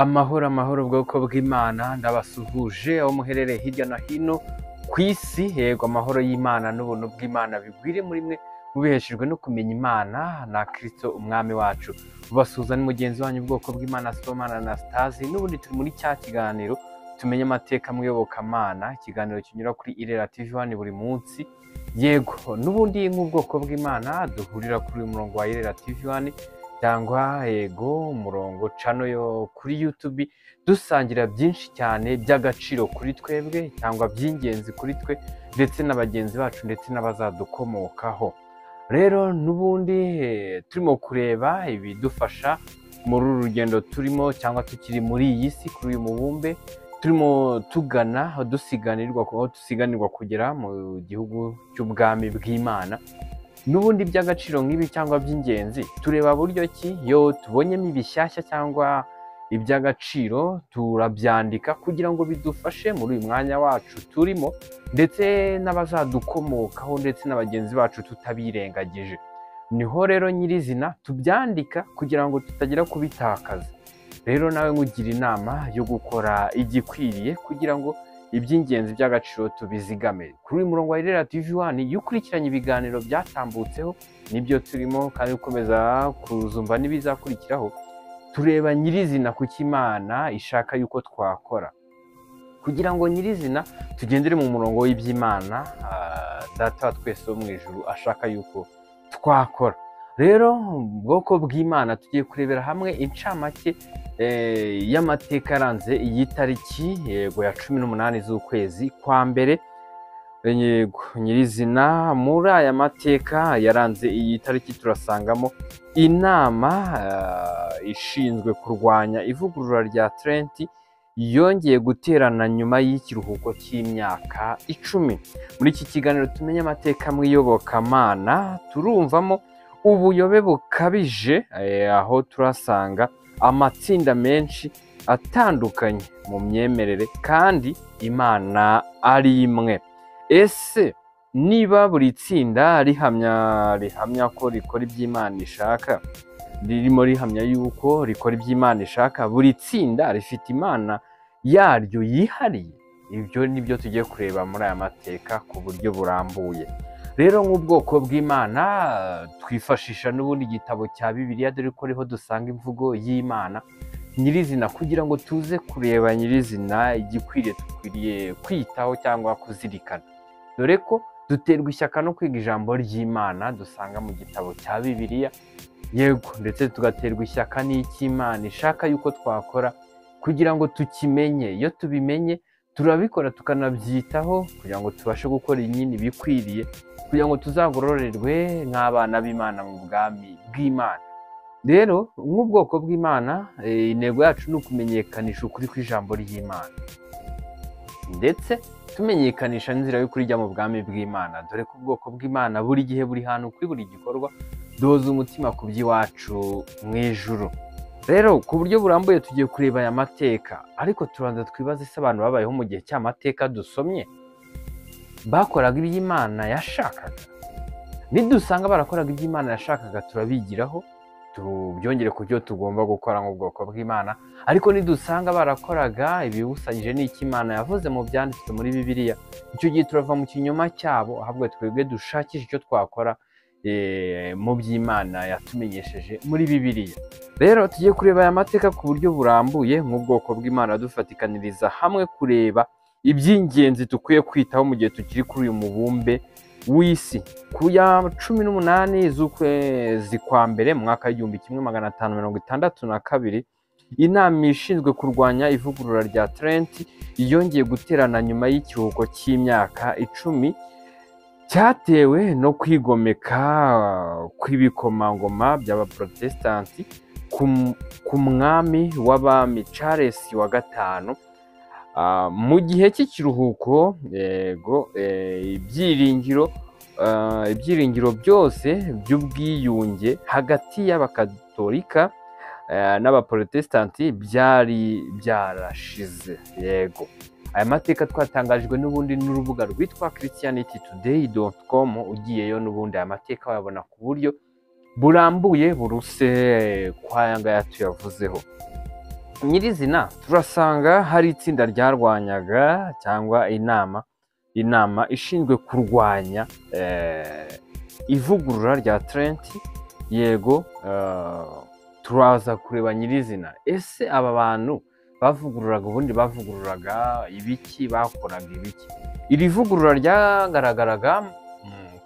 Amahoro amahoro bwoko bw'Imana ndabasuhuje aho muherereye hirya no hino ku isi. Yego amahoro y'Imana n'ubuntu bw'Imana bigwire muri mwe mubiheshejwe no kumenya Imana na Kristo umwami wacu. Ubasuhuza ni mugenzi wanyu ubwoko bw'Imana Sibomana Anastase, n'ubundi turi muri cya kiganiro tumenye amateka mu iyobokamana, ikiganiro kinyura kuri Irera TV1 buri munsi. Yego n'ubundi nk'ubwoko bw'Imana duhurira kuri uyu murongo wa Irera TV1 cyangwa yego umurongo cano yo kuri YouTube, dusangira byinshi cyane by'agaciro kuri twebwe cyangwa by'ingenzi kuri twe ndetse n'abagenzi bacu ndetse n'abazadukomokaho. Rero n'ubundi turimo kureba ibidufasha muri uru rugendo turimo cyangwa tukiri muri iyi si kuri uyu mubumbe, turimo tugana dusiganirwa kugera mu gihugu cy'ubwami bw'Imana. N'ubundi by'agaciro nk'ibi cyangwa by'ingenzi tureba buryo ki iyo tubonyemo ibishyashya cyangwa iby'agaciro turabyandika kugira ngo bidufashe muri uyu mwanya wacu turimo ndetse n'abazadukomokaho ndetse n'abagenzi bacu tutabirengagije. Niho rero nyirizina tubyandika kugira ngo tutagira kubitakaza. Rero nawe nkugira inama yo gukora igikwiriye kugira ngo iby'ingenzi by'agaciro tubizigame. Kuri uyu murongo wa Irera TV1 iyo ukurikiranye ibiganiro byatambutseho nibyo turimo kandi ukomeza kuzumva n'ibizakurikiraho, tureba nyirizina ku cy'Imana ishaka yuko twakora kugira ngo nyirizina tugendere mu murongo w'iby'Imana data wa twese wo mu ijuru ashaka yuko twakora. Rero ubwoko bw'Imana tugiye kurebera hamwe incamake y'amateka yaranze iyi tariki yego ya 18 z'ukwezi kwa mbere. Yego nyirizina muri aya mateka yaranze iyi tariki turasangamo inama ishinzwe kurwanya ivugurura rya Trent yongeye guterana nyuma y'ikiruhuko cy'imyaka 10. Muri iki kiganiro tumenye amateka mu iyobokamana turumvamo ubuyobe bukabije, aho turasanga amatsinda menshi atandukanye mu myemerere kandi Imana ari imwe. Ese niba buri tsinda rihamya ko rikora iby'Imana ishaka, ririmo rihamya yuko rikora iby'Imana ishaka, buri tsinda rifite Imana yaryo yihariye? Ibyo nibyo tugiye kureba muri aya mateka ku buryo burambuye. Rero nk'ubwoko bw'Imana twifashisha n'ubundi igitabo cya Bibiliya, dore ko ariho dusanga imvugo y'Imana nyirizina kugira ngo tuze kureba nyirizina igikwiriye dukwiriye kwitaho cyangwa kuzirikana, dore ko duterwa ishyaka no kwiga ijambo ry'Imana dusanga mu gitabo cya Bibiliya. Yego ndetse tugaterwa ishyaka n'icy'Imana ishaka yuko twakora kugira ngo tukimenye. Iyo tubimenye turabikora tukanabyitaho kugira ngo tubashe gukora nyine ibikwiriye kugira ngo tuzagororerwe nk'abana b'Imana mu bwami bw'Imana. Rero nk'ubwoko bw'Imana intego yacu ni ukumenyekanisha ukuri kw'ijambo ry'Imana ndetse tumenyekanisha n'inzira y'ukuri ijya mu bwami bw'Imana, dore ko ubwoko bw'Imana buri gihe buri hantu kuri buri gikorwa duhoza umutima ku by'iwacu mu ijuru. Rero ku buryo burambuye tugiye kureba aya mateka, ariko tubanza twibaze se abantu babayeho mu gihe cy'amateka dusomye bakoraga iby'Imana yashakaga? Nidusanga barakoraga iby'Imana yashakaga turabigiraho tubyongere ku byo tugomba gukora nk'ubwoko bw'Imana, ariko nidusanga barakoraga ibibusanyije n'icy'Imana yavuze mu byanditswe muri Bibiliya, icyo gihe turava mu kinyoma cyabo, ahubwo twebwe dushakisha icyo twakora mu by'Imana yatumenyesheje muri Bibiliya. Rero tugiye kureba aya mateka ku buryo burambuye nk'ubwoko bw'Imana, dufatikaniriza hamwe kureba iby'ingenzi dukwiye kwitaho mu gihe tukiri kuri uyu mubumbe w'isi. Ku ya 18 z'ukwezi kwa mbere mu mwaka w'1562 inama ishinzwe kurwanya ivugurura rya Trent yongeye guterana nyuma y'ikiruhuko cy'imyaka 10 cyatewe no kwigomeka kw'ibikomangoma by'abaprotestanti ku mwami w'abami Charles wa gatanu. Mu gihe cy'ikiruhuko yego ibyiringiro byose by'ubwiyunge hagati y'abakatolika n'abaprotestanti byari byarashize. Yego aya mateka twatangajwe n'ubundi n'urubuga rwitwa christianitytoday.com. ugiyeyo n'ubundi aya mateka wayabona ku buryo burambuye buruse kwa yangaya tuyavuzeho. nyirizina turasanga hari itsinda ryarwanyaga cyangwa inama ishinzwe kurwanya ivugurura rya Trent. Yego, turaza kureba nyirizina ese aba bantu bavugururaga ubundi bavugururaga ibiki, bakoraga ibiki. Iri vugurura ryagaragaraga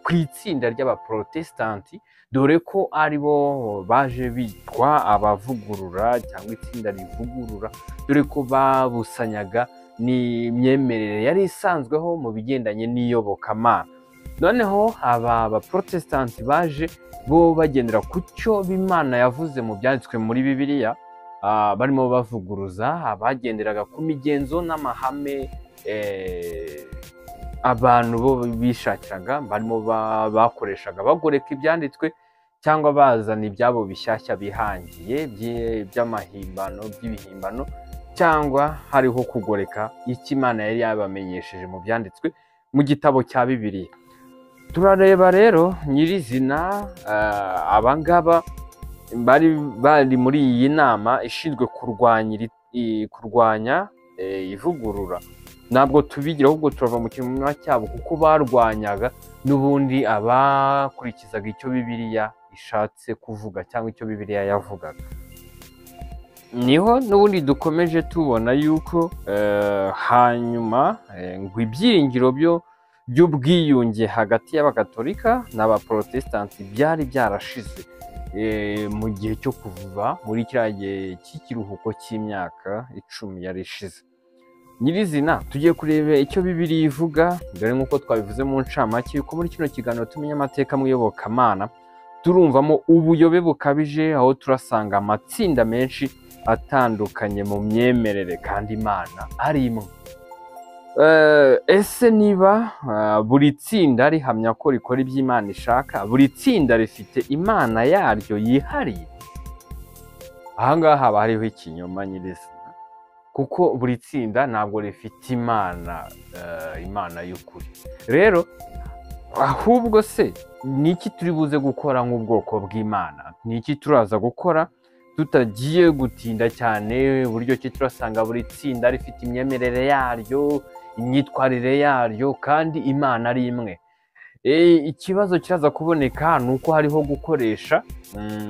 ku itsinda ry'abaprotestanti, dore ko ari bo baje bitwa abavugurura cyangwa itsinda rivugurura, dore ko babusanyaga n'imyemerere yari isanzweho mu bigendanye n'iyobokamana. Noneho aba baprotestanti baje bo bagendera ku cyo Imana yavuze mu byanditswe muri Bibiliya, barimo bavuguruza abagenderaga ku migenzo n'amahame abantu bo bishakiraga, barimo bakoreshaga bagoreka ibyanditswe cyangwa bazana ibyabo bishyashya bihangiye by'ibihimbano, cyangwa hariho kugoreka icyo Imana yari yabamenyesheje mu byanditswe mu gitabo cya Bibiliya. Turareba rero nyirizina abangaba bari muri iyi nama ishinzwe kurwanya ivugurura. Ntabwo tubigira, ahubwo turava mu kintu cyabo, kuko barwanyaga n'ubundi abakurikizaga icyo Bibiliya ishatse kuvuga cyangwa icyo Bibiliya yavugaga. Niho n'ubundi dukomeje tubona yuko hanyuma ngo ibyiringiro by'ubwiyunge hagati y'Abakatolika n'Abaprotestanti byari byarashize mu gihe cyo kuva muri kiriya gihe cy'ikiruhuko cy'imyaka 10 yari ishize. Nyirizina tugiye kureba icyo Bibiliya ivuga, dore nk'uko twabivuze mu ncamake yuko muri kino kiganiro tumenya amateka mu iyobokamana, turumvamo ubuyobe bukabije, aho turasanga amatsinda menshi atandukanye mu myemerere kandi Imana ari imwe. Ese niba buri tsinda rihamya ko rikora ibyo Imana ishaka, buri tsinda rifite Imana yaryo yihariye? Ahangaha haba hariho ikinyoma nyirizina, kuko buri tsinda ntabwo rifite Imana y'ukuri. Rero ahubwo se ni iki turi buze gukora nk'ubwoko bw'Imana? Ni iki turaza gukora tutagiye gutinda cyane? Uburyo ki turasanga buri tsinda rifite imyemerere yaryo, imyitwarire yaryo, kandi Imana ari imwe. Ikibazo kiraza kuboneka ni uko hariho gukoresha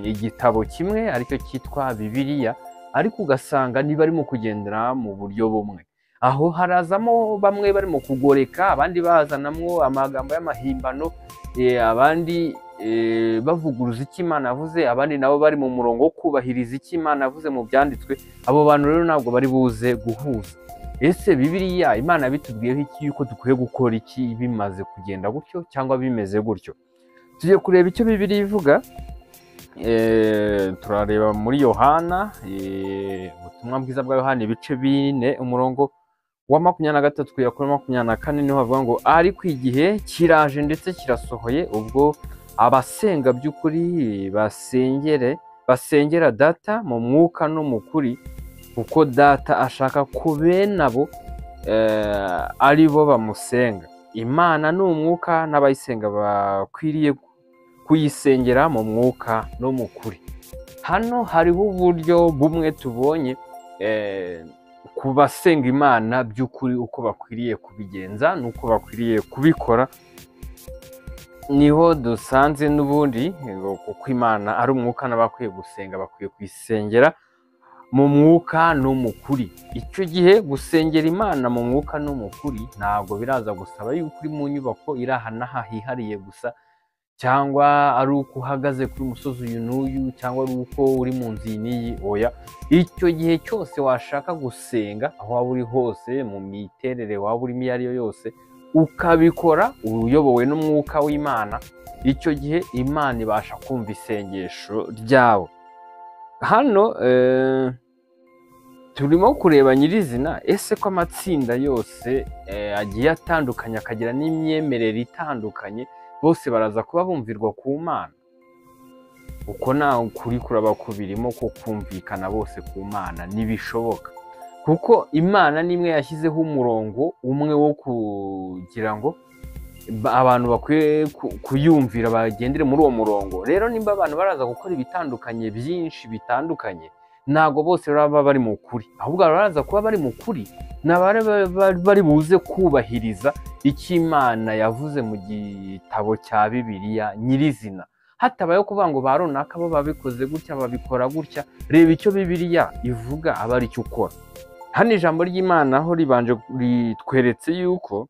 igitabo kimwe aricyo cyitwa Bibiliya, ariko ugasanga ntibarimo kugendera mu buryo bumwe. Aho harazamo bamwe barimo kugoreka, abandi bazanamwo amagambo y'amahimbano, abandi bavuguruza icyo Imana yavuze, abandi nabo bari mu murongo wo kubahiriza icyo Imana yavuze mu byanditswe. Abo bantu rero ntabwo bari buze guhuza. Ese Bibiliya Imana bitubwiyeho iki, yuko dukwiye gukora iki bimaze kugenda gutyo cyangwa bimeze gutyo? Tugiye kureba icyo Bibiliya ivuga. Turareba muri Yohana, ubutumwa bwiza bwa Yohana ibice 4 umurongo wa 23 kugera kuri 24, niho havuga ngo ariko igihe kiraje ndetse kirasohoye ubwo abasenga by'ukuri basengera Data mu mwuka no mu kuri, kuko Data ashaka ko bene abo ari bo bamusenga. Imana ni umwuka, n'abayisenga bakwiriye kuyisengera mu mwuka no mu kuri. Hano hariho uburyo bumwe tubonye ku basenga Imana by'ukuri uko bakwiriye kubigenza n'uko bakwiriye kubikora. Niho dusanze n'ubundi kuko Imana ari umwuka, n'abakwiye gusenga bakwiye kuyisengera mu mwuka no mu kuri. Icyo gihe gusengera Imana mu mwuka no mu kuri ntabwo biraza gusaba yuko uri mu nyubako iri aha n'aha hihariye gusa, cyangwa ari uko uhagaze kuri umusozi uyu n'uyu, cyangwa ari uko uri mu nzu iyi n'iyi. Oya, icyo gihe cyose washaka gusenga aho waba uri hose, mu miterere waba urimo iyo ari yo yose, ukabikora uyobowe n'umwuka w'Imana, icyo gihe Imana ibasha kumva isengesho ryawe. Hano turimo kureba nyirizina, ese ko amatsinda yose agiye atandukanye akagira n'imyemerere itandukanye, bose baraza kuba bumvirwa ku Mana? Uko nta kuri kuraba kubirimo ko kumvikana bose ku Mana ntibishoboka, kuko Imana nimwe yashyizeho umurongo umwe wo kugira ngo abantu bakwiye kuyumvira bagendere muri uwo murongo. Rero nimba abantu baraza gukora ibitandukanye byinshi bitandukanye, ntago bose baba bari mu kuri, ahubwo baraza kuba bari mu kuri bari buze kubahiriza icyo Imana yavuze mu gitabo cya Bibiliya nyirizina, hatabayeho kuvuga ngo ba runaka bo babikoze gutya babikora gutya. Reba icyo Bibiliya ivuga aba ari cyo ukora. Hano ijambo ry'Imana aho ribanje ritweretse yuko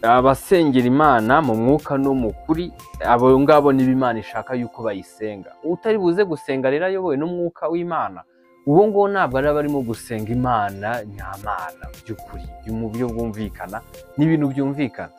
abasengera Imana mu mwuka no mu kuri, abo ngabo niba Imana ishaka yuko bayisenga. Utari buze gusenga rero ayobowe n'umwuka w'Imana, uwo ngo ntabwo ari abarimo gusenga Imana nyamana by'ukuri mu buryo bwumvikana n'ibintu byumvikana.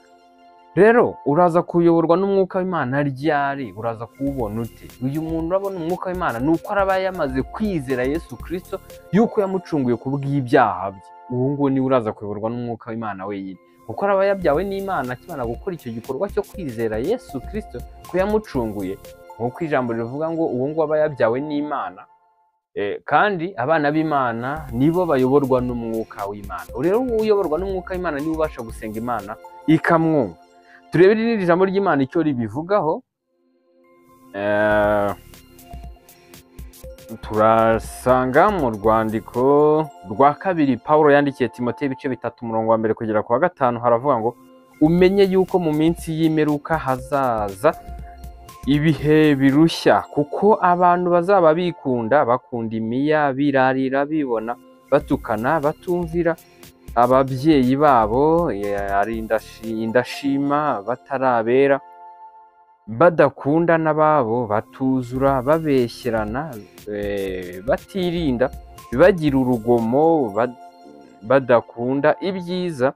Rero uraza kuyoborwa n'umwuka w'Imana ryari? Uraza kuwubona ute? Uyu muntu urabona umwuka w'Imana ni uko araba yamaze kwizera Yesu Kristo yuko yamucunguye ku bw'ibyaha bye. Uwo nguwo niwe uraza kuyoborwa n'umwuka w'Imana wenyine, kuko araba yabyawe n'Imana akimara gukora icyo gikorwa cyo kwizera Yesu Kristo ko yamucunguye, nk'uko ijambo rivuga ngo uwo nguwo aba yabyawe n'Imana. Kandi abana b'Imana nibo bayoborwa n'umwuka w'Imana. Rero uyoborwa n'umwuka w'Imana niwe ubasha gusenga Imana ikamwumva. Turebe n'iri jambo ry'Imana icyo ribivugaho. Turasanga mu rwandiko rwa kabiri Pawulo yandikiye Timoteyo ibice 3 umurongo wa 1 kugera ku wa 5, haravuga ngo umenye yuko mu minsi y'imperuka hazaza ibihe birushya, kuko abantu bazaba bikunda, bakunda imiya, birarira, bibona, batukana, batumvira ababyeyi babo, ari indashima, batarabera, badakunda n'ababo, batuzura, babeshyerana, batirinda, bagira urugomo, badakunda ibyiza,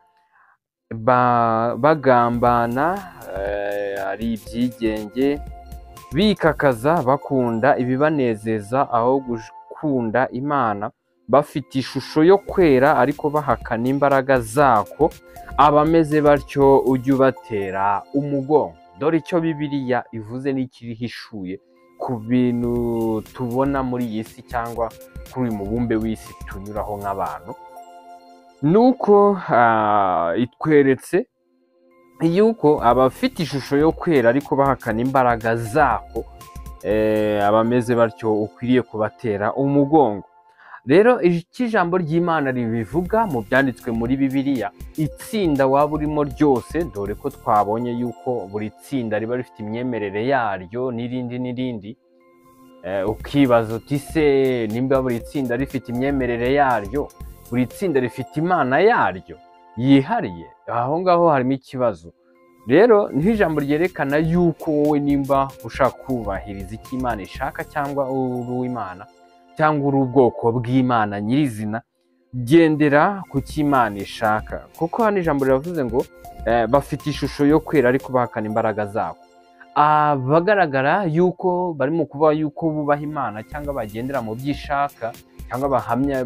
bagambana, ari ibyigenge, bikakaza, bakunda ibibanezeza aho gukunda Imana, bafite ishusho yo kwera ariko bahakana imbaraga zako. Abameze batyo ujye ubatera umugongo. Dore icyo Bibiliya ivuze n'ikirihishuye ku bintu tubona muri iyi si cyangwa kuri uyu mubumbe w'isi tunyuraho nk'abantu, nuko itweretse yuko abafite ishusho yo kwera ariko bahakana imbaraga zako, abameze batyo ukwiriye kubatera umugongo. Rero iki jambo ry'Imana ribivuga mu byanditswe muri Bibiliya, itsinda waba urimo ryose, dore ko twabonye yuko buri tsinda riba rifite imyemerere yaryo n'irindi, ukibaza uti se nimba buri tsinda rifite imyemerere yaryo, buri tsinda rifite Imana yaryo yihariye, aho ngaho harimo ikibazo. Rero niho ijambo ryerekana yuko wowe nimba ushaka kubahiriza icyo Imana ishaka, cyangwa uri uw'Imana cyangwa uri ubwoko bw'Imana nyirizina, gendera ku cyo Imana ishaka. Kuko hano ijambo riravuze ngo bafite ishusho yo kwera ariko bahakana imbaraga zabo. Bagaragara yuko barimo kuvuga yuko bubaha Imana cyangwa bagendera mu byo ishaka, cyangwa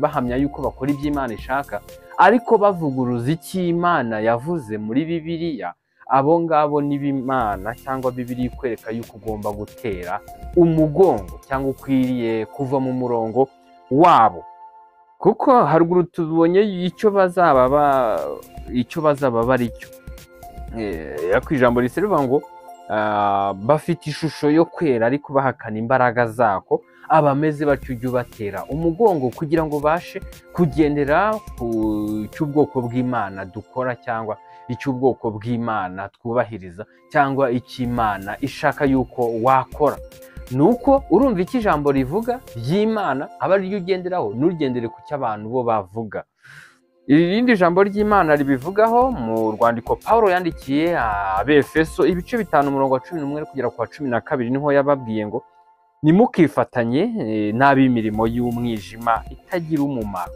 bahamya yuko bakora ibyo Imana ishaka, ariko bavuguruza icyo Imana yavuze muri Bibiliya, abo ngabo ni b'Imana cyangwa Bibiliya ikwereka yuko ugomba gutera umugongo cyangwa ukwiriye kuva mu murongo wabo. Kuko haruguru tubonye icyo bazaba bari cyo. Ku ijambo rivuga ngo bafite ishusho yo kwera ariko bahakana imbaraga zako, abameze batyo ujye ubatera umugongo, kugira ngo bashe kugendera ku cy'ubwoko bw'Imana dukora, cyangwa icy'ubwoko bw'Imana twubahiriza, cyangwa icy'Imana ishaka yuko wakora. Nuko urumva icyo ijambo rivuga ry'Imana aba ari ryo ugenderaho, ntugendere ku cy'abantu bo bavuga. Irindi jambo ry'Imana ribivugaho mu rwandiko Pawulo yandikiye Abefeso ibice 5 umurongo wa 11 kugera ku wa 12, niho yababwiye ngo nimukifatanye n'ab'imirimo y'umwijima itagira umumaro.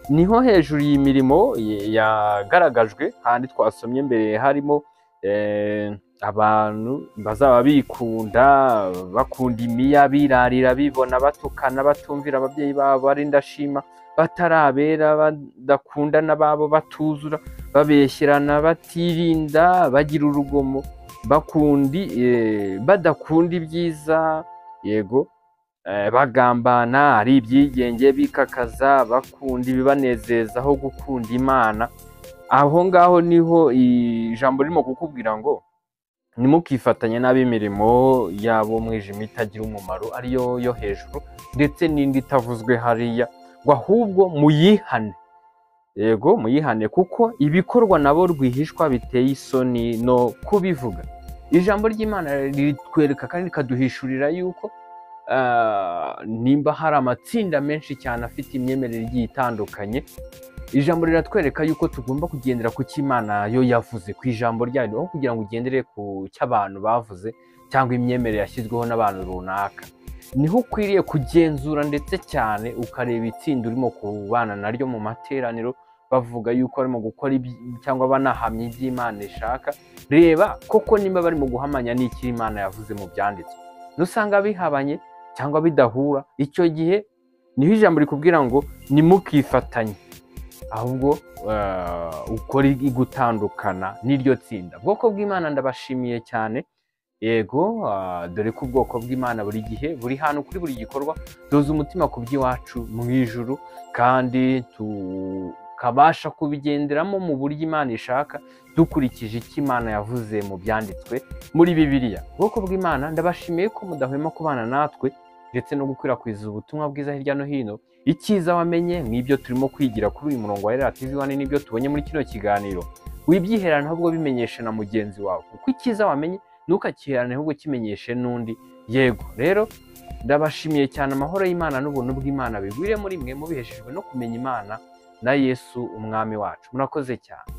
Niho hejuru y'imirimo yagaragajwe, handi twasomye mbere harimo abantu bazaba bikunda, bakunda imiya, birarira, bibona, batukana, batumvira ababyeyi babo, ari indashima, batarabera, badakunda n'ababo, batuzura, babeshyerana, batirinda, bagira urugomo, badakunda ibyiza, yego, bagambana, ari ibyigenge, bikakaza, bakunda ibibanezeza aho gukunda Imana. Aho ngaho niho ijambo ririmo kukubwira ngo ntimukifatanye n'ab'imirimo yabo mwijima itagira umumaro ariyo yo hejuru ndetse n'indi itavuzwe hariya, ngo ahubwo muyihane. Yego muyihane kuko ibikorwa nabo rwihishwa biteye isoni no kubivuga. Ijambo ry'Imana ritwereka kandi rikaduhishurira yuko nimba hari amatsinda menshi cyane afite imyemerere igiye itandukanye, ijambo riratwereka yuko tugomba kugendera ku cy'Imana yo yavuze, ku ijambo ryayo, aho kugira ngo ugendere ku cy'abantu bavuze cyangwa imyemerere yashyizweho n'abantu runaka. Niho ukwiriye kugenzura ndetse cyane ukareba itsinda urimo kubana naryo mu materaniro, bavuga yuko barimo gukora cyangwa banahamya iby'Imana ishaka. Reba koko nimba barimo guhamanya n'icyo Imana yavuze mu byanditswe. Nusanga bihabanye cyangwa bidahura, icyo gihe niho ijambo rikubwira ngo nimukifatanye, ahubwo ukora igutandukana n'iryo tsinda. Ubwoko bw'Imana ndabashimiye cyane. Yego dore ko ubwoko bw'Imana buri gihe buri hantu kuri buri gikorwa duhuza umutima ku by'iwacu mu ijuru, kandi tukabasha kubigenderamo mu buryo Imana ishaka, dukurikije icyo Imana yavuze mu byanditswe muri Bibiliya. Ubwoko bw'Imana ndabashimiye ko mudahwema kubana natwe ndetse no gukwirakwiza ubutumwa bwiza hirya no hino. Icyiza wamenye n'ibyo turimo kwigira kuri uyu murongo wa Elera TV 1 n'ibyo tubonye muri kino kiganiro, wibyiherana ahubwo bimenyeshe na mugenzi wawe, kuko icyiza wamenye ntukakiherane ahubwo kimenyeshe n'undi. Yego rero ndabashimiye cyane. Amahoro y'Imana n'ubuntu bw'Imana bigwire muri mwe, mubiheshejwe no kumenya Imana na Yesu umwami wacu. Murakoze cyane.